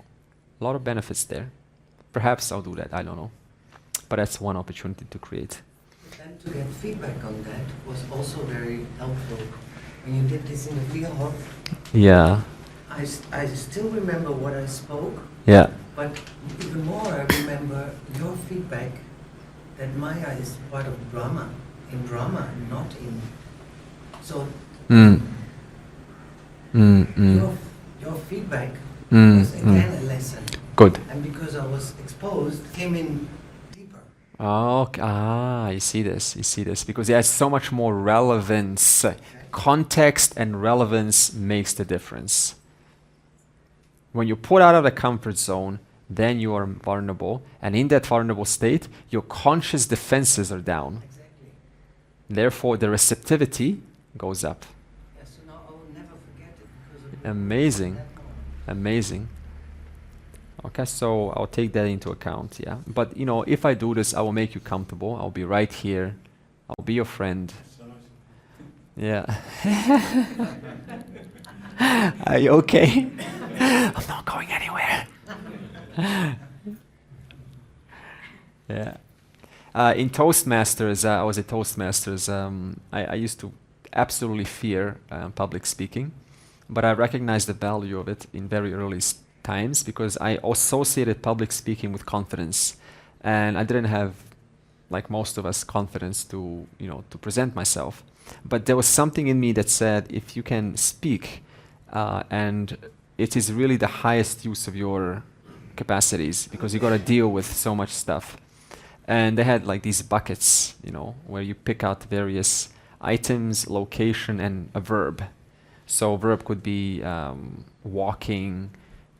Speaker 1: A lot of benefits there. Perhaps I'll do that. I don't know. But that's one opportunity to create.
Speaker 6: And to get feedback on that was also very helpful. When you did this in the field,
Speaker 1: Yeah.
Speaker 6: I still remember what I spoke,
Speaker 1: Yeah.
Speaker 6: but even more I remember your feedback that Maya is part of Brahman, in Brahman, not in... So your feedback was again a lesson.
Speaker 1: Good.
Speaker 6: And because I was exposed, came in deeper.
Speaker 1: Okay. You see this, because there's so much more relevance. Context and relevance makes the difference. When you put out of the comfort zone, then you are vulnerable, and in that vulnerable state, your conscious defenses are down.
Speaker 6: Exactly.
Speaker 1: Therefore, the receptivity goes up.
Speaker 6: Yes, so now I will never forget it because of
Speaker 1: Amazing.
Speaker 6: that moment.
Speaker 1: Amazing. Okay, so I'll take that into account, yeah. But, if I do this, I will make you comfortable. I'll be right here. I'll be your friend. Yeah. Are you okay? I'm not going anywhere. Yeah. In Toastmasters, I was at Toastmasters. I used to absolutely fear public speaking, but I recognized the value of it in very early times because I associated public speaking with confidence, and I didn't have, like most of us, confidence to, to present myself. But there was something in me that said, if you can speak, and it is really the highest use of your capacities, because you got to deal with so much stuff. And they had like these buckets, where you pick out various items, location, and a verb. So a verb could be walking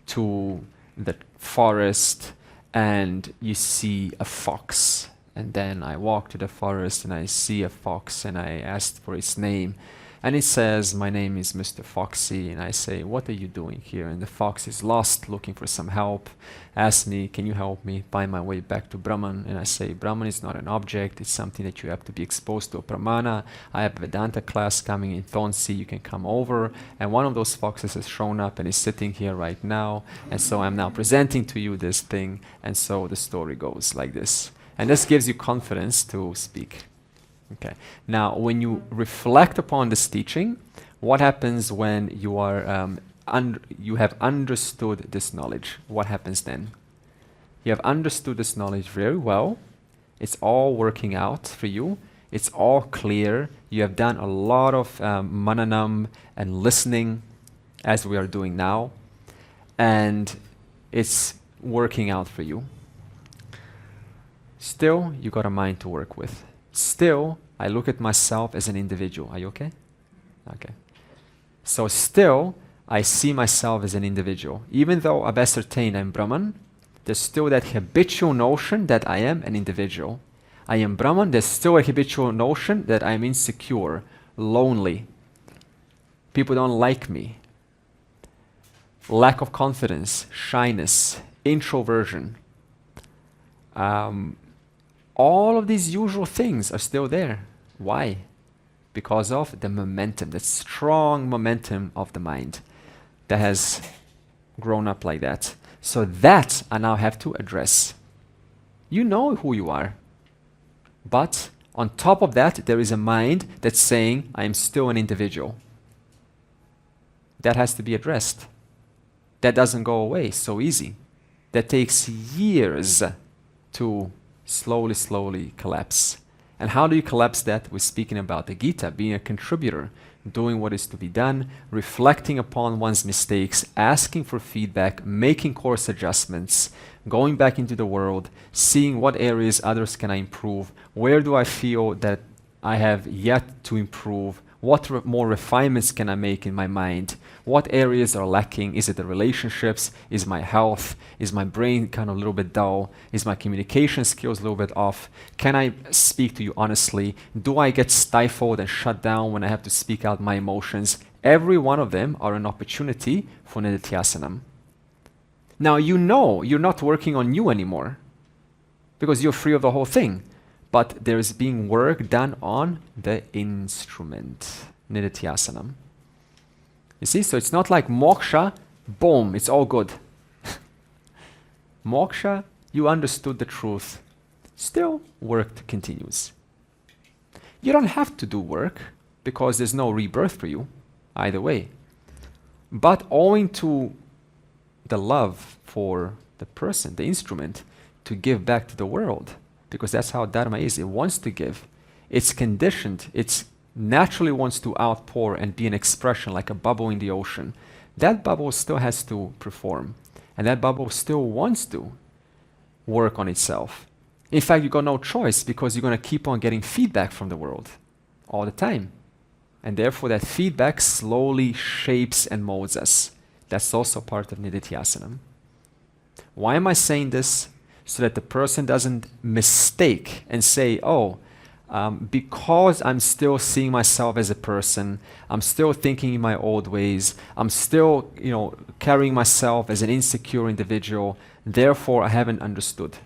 Speaker 1: to the forest and you see a fox. And then I walk to the forest and I see a fox and I asked for its name. And it says, my name is Mr. Foxy. And I say, what are you doing here? And the fox is lost, looking for some help. Asks me, can you help me find my way back to Brahman? And I say, Brahman is not an object. It's something that you have to be exposed to a pramana. I have a Vedanta class coming in Thonsi. You can come over. And one of those foxes has shown up and is sitting here right now. And so I'm now presenting to you this thing. And so the story goes like this. And this gives you confidence to speak. Okay. Now, when you reflect upon this teaching, what happens when you are you have understood this knowledge? What happens then? You have understood this knowledge very well. It's all working out for you. It's all clear. You have done a lot of mananam and listening, as we are doing now, and it's working out for you. Still, you got a mind to work with. Still, I look at myself as an individual. Are you okay? Okay. So still, I see myself as an individual. Even though I've ascertained I'm Brahman, there's still that habitual notion that I am an individual. I am Brahman, there's still a habitual notion that I'm insecure, lonely. People don't like me. Lack of confidence, shyness, introversion. All of these usual things are still there. Why? Because of the momentum, the strong momentum of the mind that has grown up like that. So that I now have to address. You know who you are. But on top of that, there is a mind that's saying, I am still an individual. That has to be addressed. That doesn't go away so easy. That takes years to slowly collapse. And how do you collapse that? We're speaking about the Gita, being a contributor, doing what is to be done, reflecting upon one's mistakes, asking for feedback, making course adjustments, going back into the world, seeing what areas others can I improve, where do I feel that I have yet to improve, what more refinements can I make in my mind, what areas are lacking, is it the relationships, is my health, is my brain kind of a little bit dull, is my communication skills a little bit off, can I speak to you honestly, do I get stifled and shut down when I have to speak out my emotions? Every one of them are an opportunity for nididhyasanam. Now you know you're not working on you anymore because you're free of the whole thing. But there is being work done on the instrument, nididhyasanam. You see, so it's not like moksha, boom, it's all good. Moksha, you understood the truth. Still, work continues. You don't have to do work because there's no rebirth for you, either way. But owing to the love for the person, the instrument, to give back to the world, because that's how Dharma is. It wants to give. It's conditioned. It naturally wants to outpour and be an expression like a bubble in the ocean. That bubble still has to perform. And that bubble still wants to work on itself. In fact, you got no choice because you're going to keep on getting feedback from the world all the time. And therefore that feedback slowly shapes and molds us. That's also part of nididhyasanam. Why am I saying this? So that the person doesn't mistake and say, oh, because I'm still seeing myself as a person, I'm still thinking in my old ways, I'm still, carrying myself as an insecure individual, therefore I haven't understood.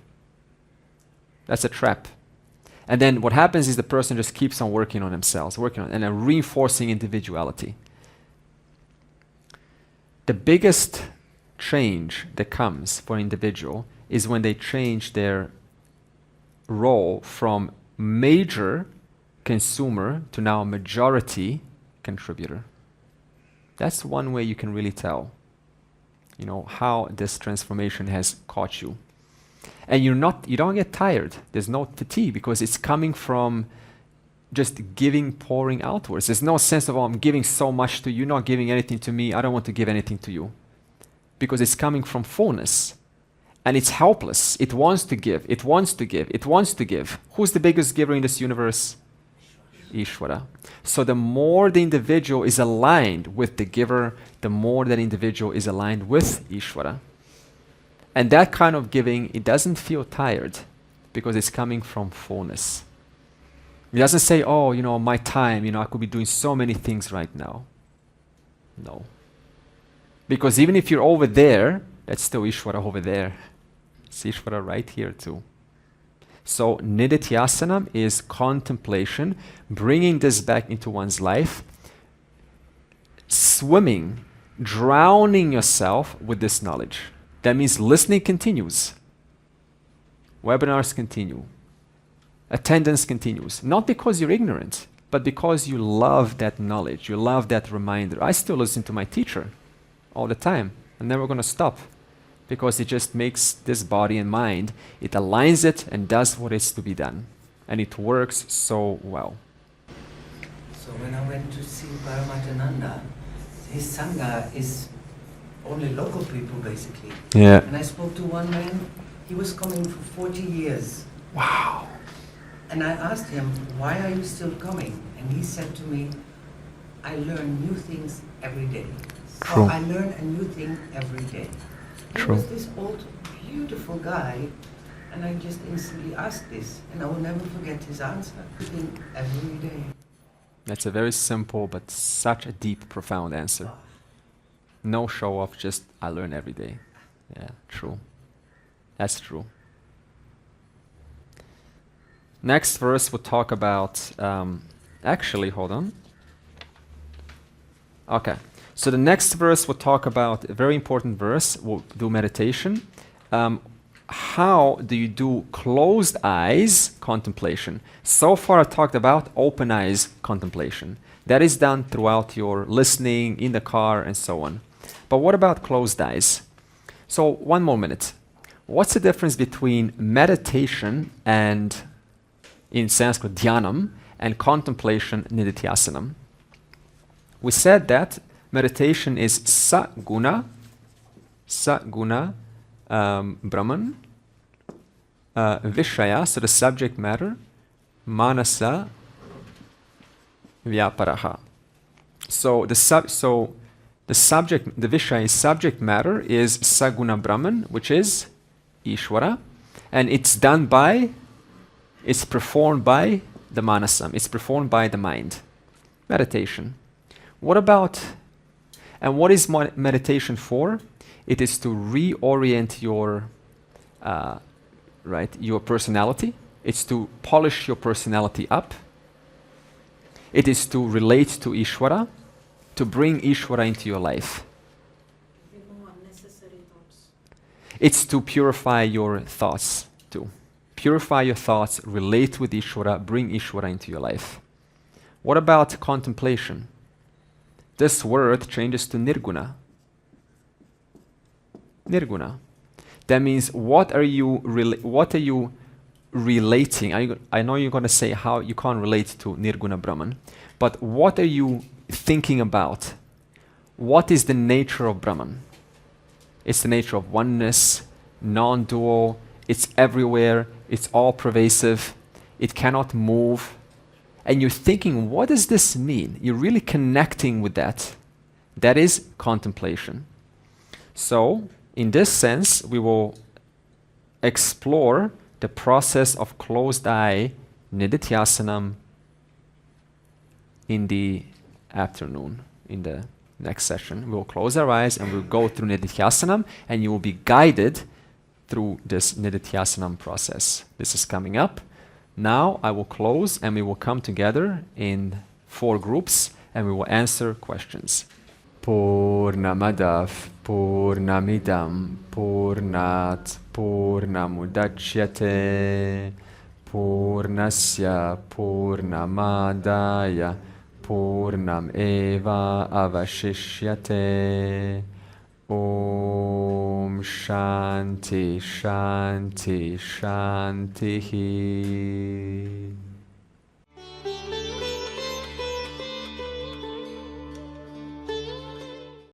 Speaker 1: That's a trap. And then what happens is the person just keeps on working on themselves, and reinforcing individuality. The biggest change that comes for an individual is when they change their role from major consumer to now majority contributor. That's one way you can really tell. You know, how this transformation has caught you. And you don't get tired. There's no fatigue because it's coming from just giving, pouring outwards. There's no sense of, oh, I'm giving so much to you, not giving anything to me, I don't want to give anything to you. Because it's coming from fullness. And it's helpless. It wants to give, it wants to give, it wants to give. Who's the biggest giver in this universe? Ishvara. So the more the individual is aligned with the giver, the more that individual is aligned with Ishvara. And that kind of giving, it doesn't feel tired because it's coming from fullness. It doesn't say, oh, you know, my time, you know, I could be doing so many things right now. No. Because even if you're over there, that's still Ishvara over there. It's Ishvara right here too. So Nididhyasana is contemplation, bringing this back into one's life, swimming, drowning yourself with this knowledge. That means listening continues. Webinars continue. Attendance continues. Not because you're ignorant, but because you love that knowledge. You love that reminder. I still listen to my teacher all the time. I'm never going to stop because it just makes this body and mind, it aligns it and does what is to be done. And it works so well.
Speaker 6: So when I went to see Ananda, his Sangha is only local people basically.
Speaker 1: Yeah.
Speaker 6: And I spoke to one man, he was coming for 40 years.
Speaker 1: Wow.
Speaker 6: And I asked him, why are you still coming? And he said to me, I learn new things every day.
Speaker 1: True.
Speaker 6: So I learn a new thing every day. He
Speaker 1: True.
Speaker 6: was this old, beautiful guy, and I just instantly asked this, and I will never forget his answer. Every day.
Speaker 1: That's a very simple but such a deep, profound answer. No show off, just I learn every day. Yeah, true. That's true. Next verse we'll talk about, actually, hold on. Okay, so the next verse we'll talk about, a very important verse, we'll do meditation. How do you do closed eyes contemplation? So far I talked about open eyes contemplation. That is done throughout your listening, in the car, and so on. But what about closed eyes? So one more minute. What's the difference between meditation and, in Sanskrit, dhyanam, and contemplation, nididhyasanam? We said that meditation is saguna, Brahman, Vishaya, so the subject matter, Manasa, Vyaparaha. So the Vishaya subject matter is Saguna Brahman, which is Ishvara, and it's performed by the Manasam, it's performed by the mind. Meditation. What is meditation for? It is to reorient your personality. It's to polish your personality up. It is to relate to Ishvara, to bring Ishvara into your life.
Speaker 4: Remove unnecessary thoughts.
Speaker 1: It's to purify your thoughts too. Purify your thoughts, relate with Ishvara, bring Ishvara into your life. What about contemplation? This word changes to nirguna. Nirguna. That means what are you relating? I know you're going to say how you can't relate to Nirguna Brahman, but what are you thinking about? What is the nature of Brahman? It's the nature of oneness, non-dual, it's everywhere, it's all pervasive, it cannot move. And you're thinking, what does this mean? You're really connecting with that. That is contemplation. So, in this sense, we will explore the process of closed eye nididhyasanam in the afternoon, in the next session. We'll close our eyes and we'll go through nididhyasanam, and you will be guided through this nididhyasanam process. This is coming up. Now I will close and we will come together in 4 groups and we will answer questions. Purnamadav Purnamidam Purnat Purnamudachyate Purnasya Purnamadaya Purnam Eva Avashishyate Om Shanti Shanti Shanti.